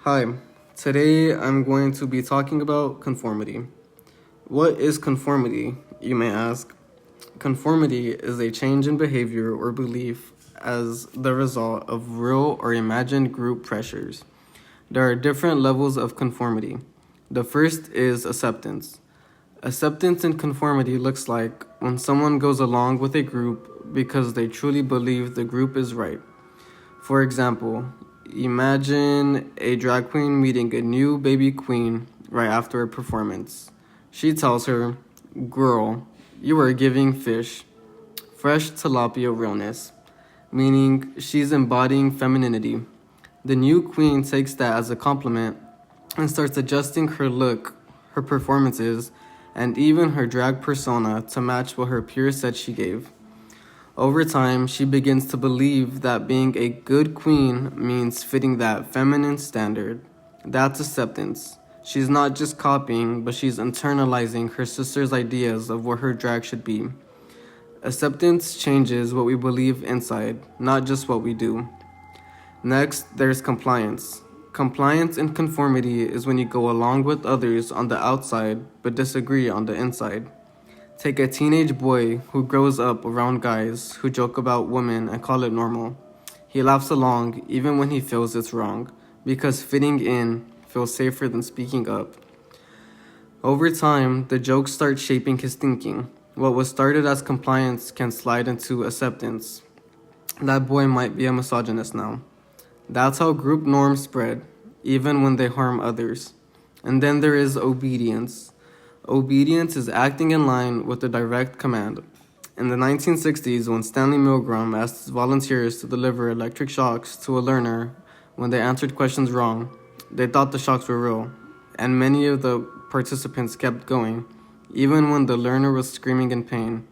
Hi, today I'm going to be talking about conformity. What is conformity, you may ask? Conformity is a change in behavior or belief as the result of real or imagined group pressures. There are different levels of conformity. The first is acceptance. Acceptance in conformity looks like when someone goes along with a group because they truly believe the group is right. For example, imagine a drag queen meeting a new baby queen right after a performance. She tells her, "Girl, you are giving fish, fresh tilapia realness," meaning she's embodying femininity. The new queen takes that as a compliment and starts adjusting her look, her performances, and even her drag persona to match what her peers said she gave. Over time, she begins to believe that being a good queen means fitting that feminine standard. That's acceptance. She's not just copying, but she's internalizing her sister's ideas of what her drag should be. Acceptance changes what we believe inside, not just what we do. Next, there's compliance. Compliance and conformity is when you go along with others on the outside but disagree on the inside. Take a teenage boy who grows up around guys who joke about women and call it normal. He laughs along even when he feels it's wrong, because fitting in feels safer than speaking up. Over time, the jokes start shaping his thinking. What was started as compliance can slide into acceptance. That boy might be a misogynist now. That's how group norms spread, even when they harm others. And then there is obedience. Obedience is acting in line with a direct command. In the 1960s, when Stanley Milgram asked his volunteers to deliver electric shocks to a learner when they answered questions wrong, they thought the shocks were real, and many of the participants kept going, even when the learner was screaming in pain.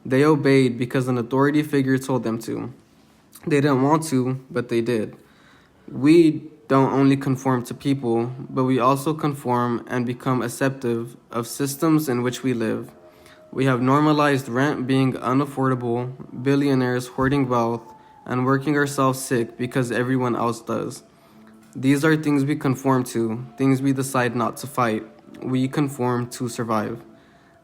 They obeyed because an authority figure told them to. They didn't want to, but they did. We don't only conform to people, but we also conform and become acceptive of systems in which we live. We have normalized rent being unaffordable, billionaires hoarding wealth, and working ourselves sick because everyone else does. These are things we conform to, things we decide not to fight. We conform to survive.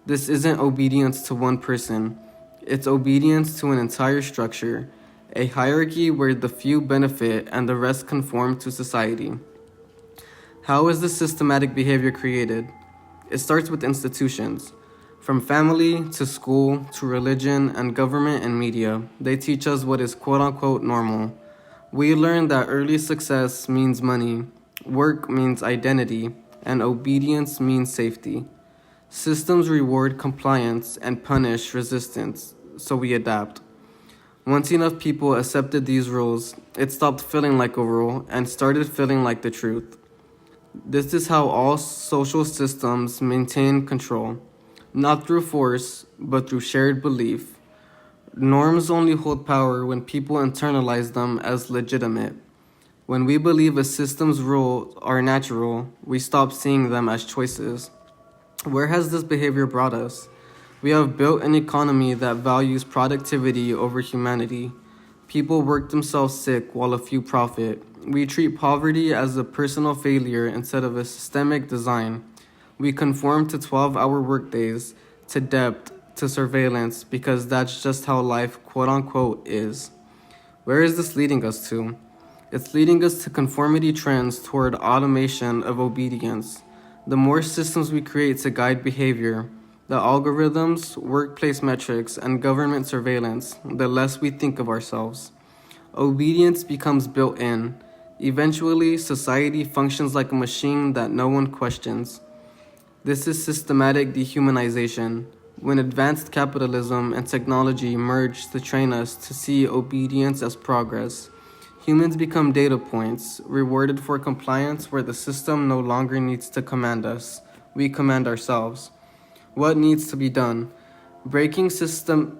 This isn't obedience to one person, it's obedience to an entire structure. A hierarchy where the few benefit and the rest conform to society. How is this systematic behavior created? It starts with institutions. From family to school to religion and government and media, they teach us what is quote-unquote normal. We learn that early success means money, work means identity, and obedience means safety. Systems reward compliance and punish resistance, so we adapt. Once enough people accepted these rules, it stopped feeling like a rule and started feeling like the truth. This is how all social systems maintain control, not through force, but through shared belief. Norms only hold power when people internalize them as legitimate. When we believe a system's rules are natural, we stop seeing them as choices. Where has this behavior brought us? We have built an economy that values productivity over humanity. People work themselves sick while a few profit. We treat poverty as a personal failure instead of a systemic design. We conform to 12-hour workdays, to debt, to surveillance, because that's just how life, quote-unquote, is. Where is this leading us to? It's leading us to conformity trends toward automation of obedience. The more systems we create to guide behavior, the algorithms, workplace metrics, and government surveillance, the less we think of ourselves. Obedience becomes built in. Eventually, society functions like a machine that no one questions. This is systematic dehumanization, when advanced capitalism and technology merge to train us to see obedience as progress. Humans become data points, rewarded for compliance where the system no longer needs to command us. We command ourselves. What needs to be done? Breaking systemic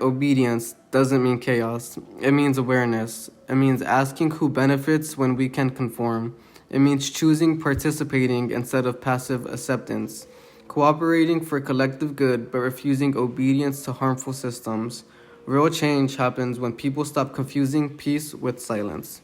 obedience doesn't mean chaos. It means awareness. It means asking who benefits when we can conform. It means choosing participating instead of passive acceptance. Cooperating for collective good but refusing obedience to harmful systems. Real change happens when people stop confusing peace with silence.